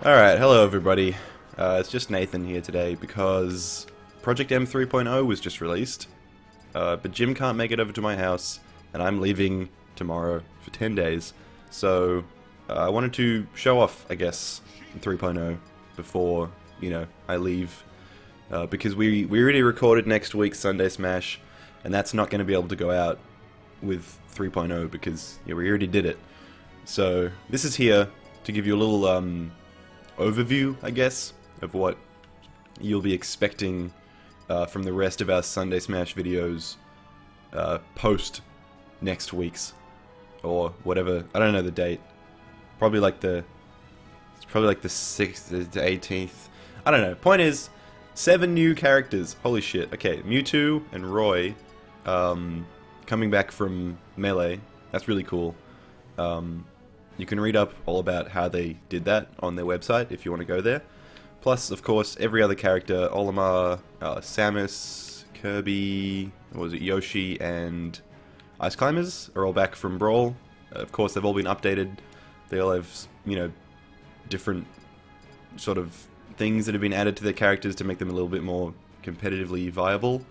Alright, hello everybody. It's just Nathan here today because Project M 3.0 was just released, but Jim can't make it over to my house, and I'm leaving tomorrow for 10 days. So I wanted to show off, I guess, 3.0 before, I leave, because we already recorded next week's Sunday Smash, and that's not going to be able to go out with 3.0 because we already did it. So this is here to give you a little overview, I guess, of what you'll be expecting from the rest of our Sunday Smash videos post next week's, or whatever. I don't know the date. Probably like the 6th, the 18th. I don't know. Point is, 7 new characters. Holy shit. Okay, Mewtwo and Roy coming back from Melee. That's really cool. You can read up all about how they did that on their website if you want to go there. Plus, of course, every other character, Olimar, Samus, Kirby, what was it, Yoshi, and Ice Climbers are all back from Brawl. Of course, they've all been updated. They all have, different sort of things that have been added to their characters to make them a little bit more competitively viable.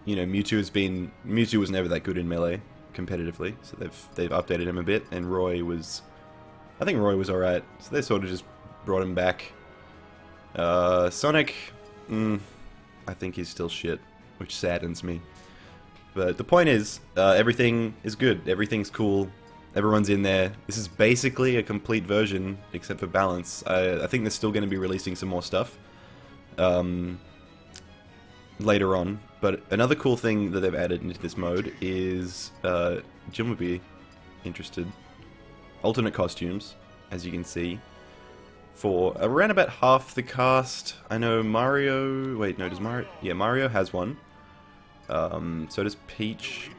Mewtwo was never that good in Melee competitively, so they've updated him a bit, and I think Roy was alright, so they sort of just brought him back. Sonic, I think he's still shit, which saddens me. But the point is, everything is good, everything's cool, everyone's in there. This is basically a complete version, except for balance. I think they're still going to be releasing some more stuff later on. But another cool thing that they've added into this mode is, Jim would be interested, alternate costumes, as you can see, for around about half the cast. I know Mario, wait, no, does Mario, yeah, Mario has one, so does Peach.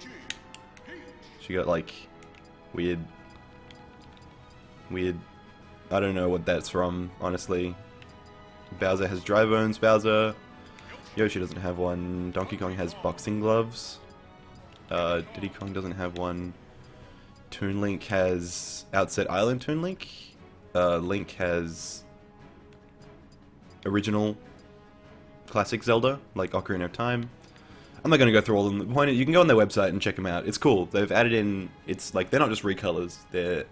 She got like, weird, I don't know what that's from, honestly. Bowser has dry bones, Bowser. Yoshi doesn't have one. Donkey Kong has boxing gloves. Diddy Kong doesn't have one. Toon Link has Outset Island Toon Link. Link has original classic Zelda, like Ocarina of Time. I'm not going to go through all of them. The point is, you can go on their website and check them out. It's cool. They've added in, it's like, they're not just recolors. They're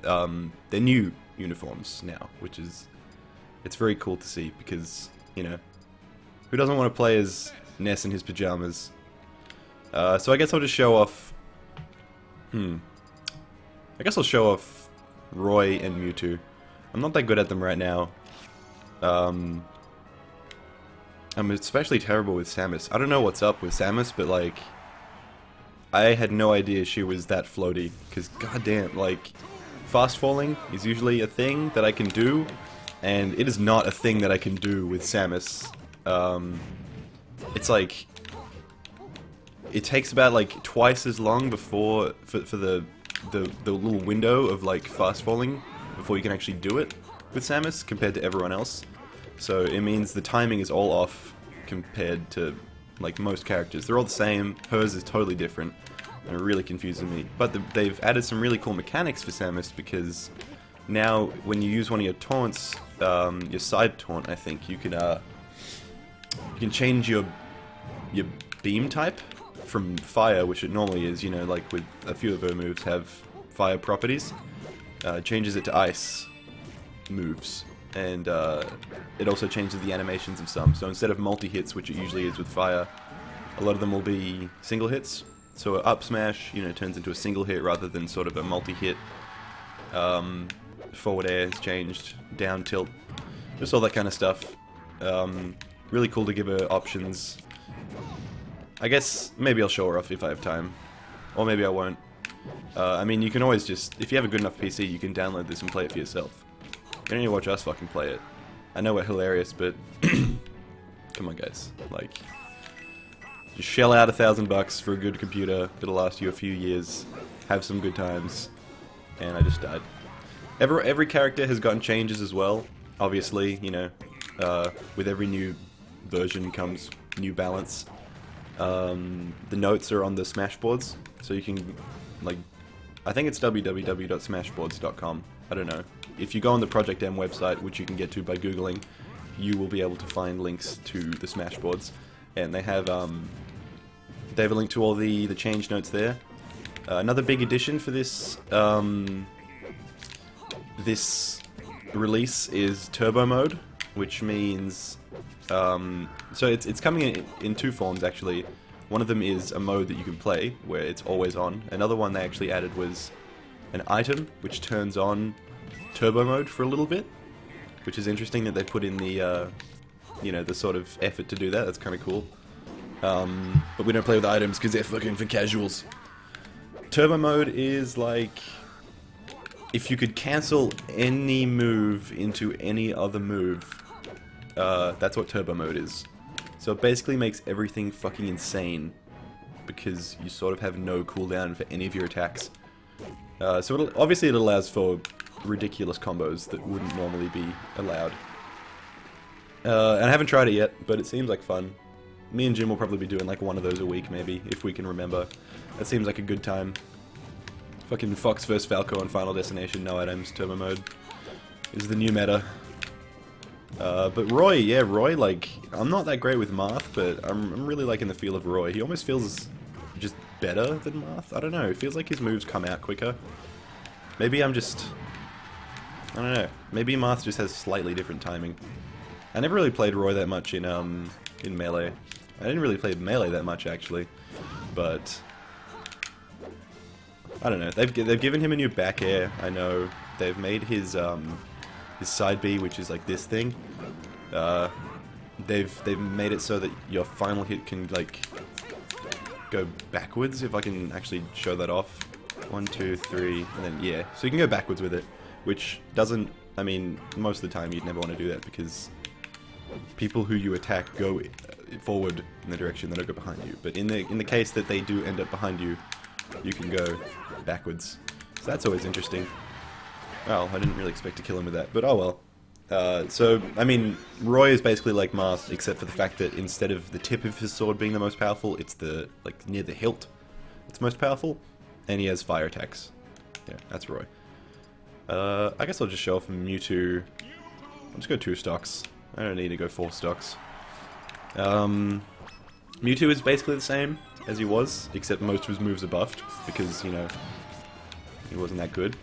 new uniforms now, which is, it's very cool to see because, who doesn't want to play as Ness in his pajamas? So I guess I'll just show off... I guess I'll show off Roy and Mewtwo. I'm not that good at them right now. I'm especially terrible with Samus. I don't know what's up with Samus, but like... I had no idea she was that floaty. Because goddamn, like... Fast falling is usually a thing that I can do. And it is not a thing that I can do with Samus. It's like, it takes about like twice as long before, for the little window of like fast falling before you can actually do it with Samus compared to everyone else. So it means the timing is all off compared to like most characters. They're all the same, hers is totally different, and it really confuses me. But they've added some really cool mechanics for Samus because now when you use one of your taunts, your side taunt, I think, you can change your beam type from fire, which it normally is, like with a few of her moves have fire properties, changes it to ice moves, and it also changes the animations of some. So instead of multi-hits, which it usually is with fire, a lot of them will be single hits. So an up smash, turns into a single hit rather than sort of a multi-hit. Forward air has changed, down tilt, just all that kind of stuff. Really cool to give her options. I guess maybe I'll show her off if I have time. Or maybe I won't. I mean, you can always just, if you have a good enough PC, you can download this and play it for yourself. You don't need to watch us fucking play it. I know we're hilarious, but come on guys. Like, just shell out $1,000 for a good computer that'll last you a few years, have some good times, and I just died. Every character has gotten changes as well, obviously, with every new version comes new balance. The notes are on the Smash boards, so you can like I think it's www.smashboards.com. I don't know. If you go on the Project M website, which you can get to by Googling, you will be able to find links to the Smashboards. And they have a link to all the change notes there. Another big addition for this this release is Turbo Mode, which means so it's coming in two forms actually. One of them is a mode that you can play where it's always on. Another one they actually added was an item which turns on Turbo Mode for a little bit, which is interesting that they put in the you know, the sort of effort to do that. That's kind of cool. But we don't play with items because they're fucking for casuals. Turbo Mode is like if you could cancel any move into any other move. That's what Turbo Mode is. So it basically makes everything fucking insane because you sort of have no cooldown for any of your attacks. So obviously it allows for ridiculous combos that wouldn't normally be allowed. And I haven't tried it yet, but it seems like fun. Me and Jim will probably be doing like one of those a week maybe, if we can remember. That seems like a good time. Fucking Fox vs Falco on Final Destination, no items, Turbo Mode is the new meta. But Roy, yeah, Roy, like, I'm not that great with Marth, but I'm really liking the feel of Roy. He almost feels just better than Marth. I don't know, it feels like his moves come out quicker. Maybe I'm just... I don't know. Maybe Marth just has slightly different timing. I never really played Roy that much in Melee. I didn't really play Melee that much, actually. But... I don't know. They've given him a new back air, I know. They've made his side B, which is like this thing. They've made it so that your final hit can like go backwards, if I can actually show that off. 1, 2, 3, and then yeah. So you can go backwards with it, which doesn't, I mean, most of the time you'd never want to do that because people who you attack go forward in the direction, they don't go behind you. But in the case that they do end up behind you, you can go backwards. So that's always interesting. Well, I didn't really expect to kill him with that, but oh well. So, I mean, Roy is basically like Mars, except for the fact that instead of the tip of his sword being the most powerful, it's the, like, near the hilt it's most powerful, and he has fire attacks. Yeah, that's Roy. I guess I'll just show off Mewtwo. I'll just go 2 stocks. I don't need to go 4 stocks. Mewtwo is basically the same as he was, except most of his moves are buffed, because, you know, he wasn't that good.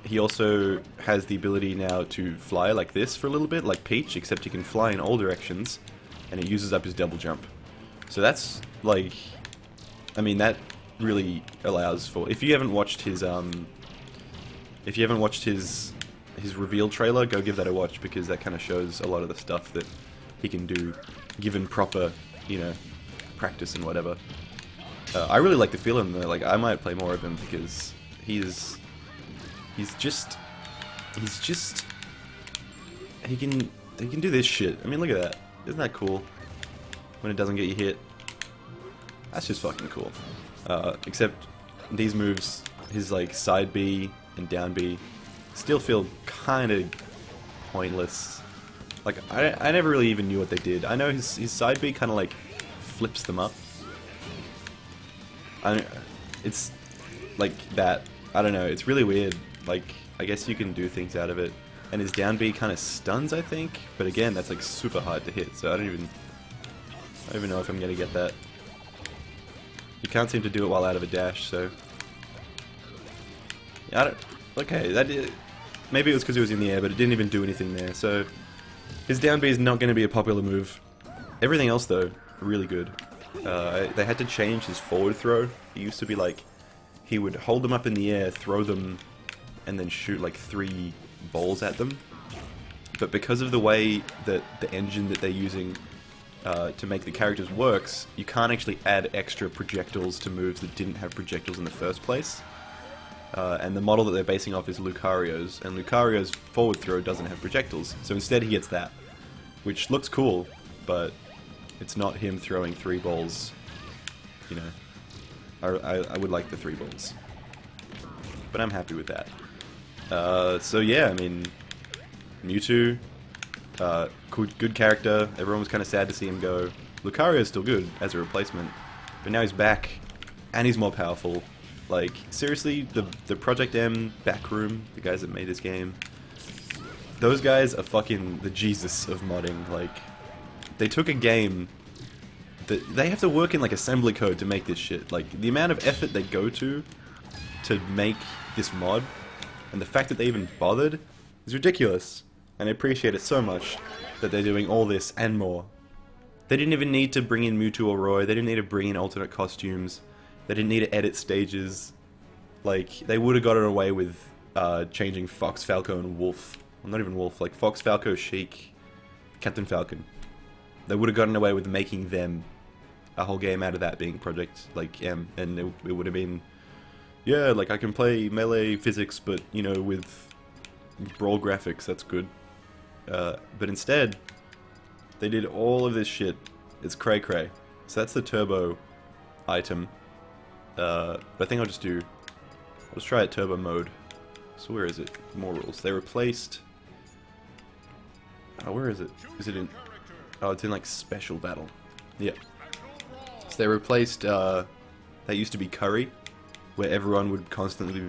He also has the ability now to fly like this for a little bit, like Peach, except he can fly in all directions, and it uses up his double jump. So that's, like, I mean, that really allows for, if you haven't watched his reveal trailer, go give that a watch, because that kind of shows a lot of the stuff that he can do, given proper, you know, practice and whatever. I really like the feel of him though. Like, I might play more of him because he's just he can do this shit. I mean, look at that. Isn't that cool? When it doesn't get you hit. That's just fucking cool. Except these moves, his like side B and down B, still feel kind of pointless. Like, I never really even knew what they did. I know his side B kind of like flips them up. It's like that. I don't know. It's really weird. Like, I guess you can do things out of it. And his down B kind of stuns, I think. But again, that's like super hard to hit. So I don't even know if I'm gonna get that. You can't seem to do it while out of a dash. So yeah, I don't. Okay, that did. Maybe it was because he was in the air, but it didn't even do anything there. So his down B is not going to be a popular move. Everything else, though, really good. They had to change his forward throw. He used to be like, he would hold them up in the air, throw them, and then shoot like 3 balls at them. But because of the way that the engine that they're using to make the characters works, you can't actually add extra projectiles to moves that didn't have projectiles in the first place. And the model that they're basing off is Lucario's, and Lucario's forward throw doesn't have projectiles. So instead he gets that, which looks cool, but it's not him throwing 3 balls, you know. I would like the 3 balls. But I'm happy with that. So yeah, I mean, Mewtwo, good character. Everyone was kind of sad to see him go. Lucario's still good as a replacement, but now he's back, and he's more powerful, Like, seriously, the Project M backroom, the guys that made this game, those guys are fucking the Jesus of modding. Like, they took a game that they have to work in like assembly code to make this shit. Like, the amount of effort they go to make this mod, and the fact that they even bothered, is ridiculous. And I appreciate it so much that they're doing all this and more. They didn't even need to bring in Mewtwo or Roy, they didn't need to bring in alternate costumes, they didn't need to edit stages. Like, they would have gotten away with changing Fox, Falco, and Wolf. Well, not even Wolf, like Fox, Falco, Sheik, Captain Falcon. They would have gotten away with making them a whole game out of that being Project, like, M, and it would have been, yeah, like, I can play melee physics, but, you know, with brawl graphics, that's good. But instead, they did all of this shit. It's cray-cray. So that's the turbo item. But I think I'll just do... Let's try it turbo mode. So where is it? More rules. They replaced... Oh, where is it? Is it in... Oh, it's in, like, special battle. Yeah. So they replaced, that used to be curry, where everyone would constantly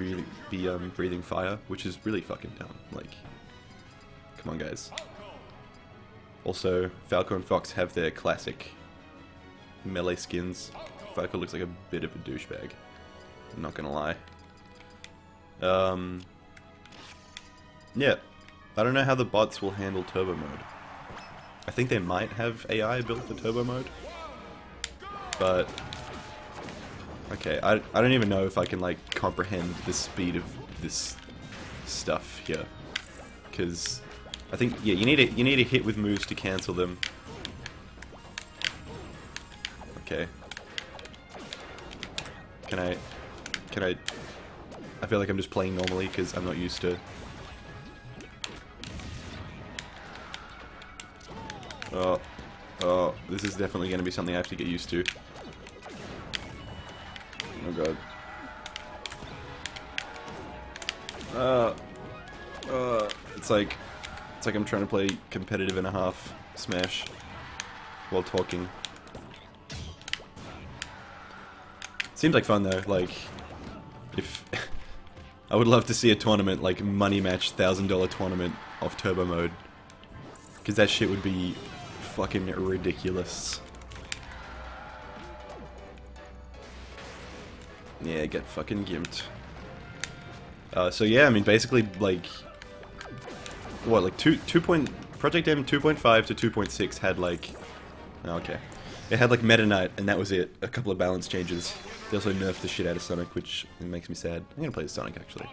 be breathing fire, which is really fucking dumb. Like, come on, guys. Also, Falco and Fox have their classic melee skins. Falco looks like a bit of a douchebag. I'm not gonna lie. Yeah. I don't know how the bots will handle turbo mode. I think they might have AI built for turbo mode. But... okay, I don't even know if I can, like, comprehend the speed of this stuff here. Because... I think, yeah, you need a hit with moves to cancel them. Okay. Can I feel like I'm just playing normally because I'm not used to... Oh, this is definitely going to be something I have to get used to. Oh god. It's like I'm trying to play competitive and a half Smash while talking. Seems like fun though, like, if... I would love to see a tournament, like money match, $1,000 tournament off turbo mode. Because that shit would be fucking ridiculous. Yeah, get fucking gimped. So yeah, I mean basically like... what, like Project M 2.5 to 2.6 had like... okay. It had like Meta Knight, and that was it. A couple of balance changes. They also nerfed the shit out of Sonic, which makes me sad. I'm gonna play as Sonic, actually.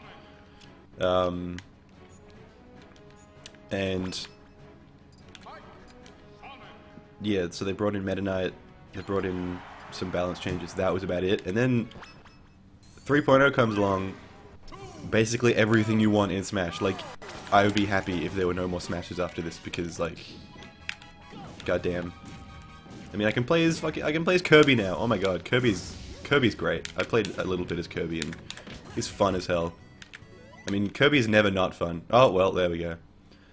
And... yeah, so they brought in Meta Knight, they brought in some balance changes, that was about it. And then 3.0 comes along, basically everything you want in Smash. Like, I would be happy if there were no more Smashes after this, because, like, goddamn. I mean, I can play as Kirby now. Oh my god, Kirby's great. I played a little bit as Kirby, and he's fun as hell. I mean, Kirby's never not fun. Oh, well, there we go.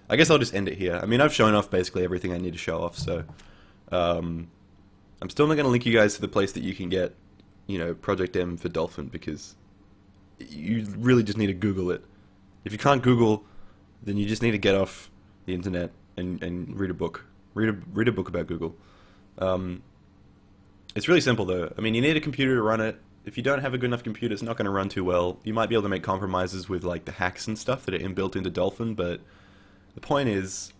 I guess I'll just end it here. I mean, I've shown off basically everything I need to show off, so... I'm still not going to link you guys to the place that you can get, you know, Project M for Dolphin, because you really just need to Google it. If you can't Google, then you just need to get off the internet and read a book. Read a book about Google. It's really simple though. I mean, you need a computer to run it. If you don't have a good enough computer, it's not going to run too well. You might be able to make compromises with like the hacks and stuff that are inbuilt into Dolphin, but the point is,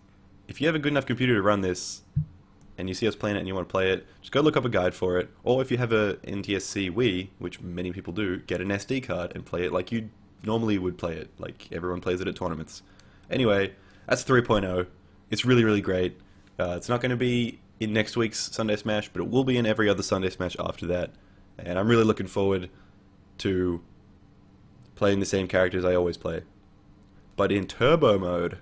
if you have a good enough computer to run this, and you see us playing it and you want to play it, just go look up a guide for it. Or if you have a NTSC Wii, which many people do, get an SD card and play it like you normally would play it. Like everyone plays it at tournaments. Anyway, that's 3.0. It's really, really great. It's not going to be in next week's Sunday Smash, but it will be in every other Sunday Smash after that. And I'm really looking forward to playing the same characters I always play, but in turbo mode.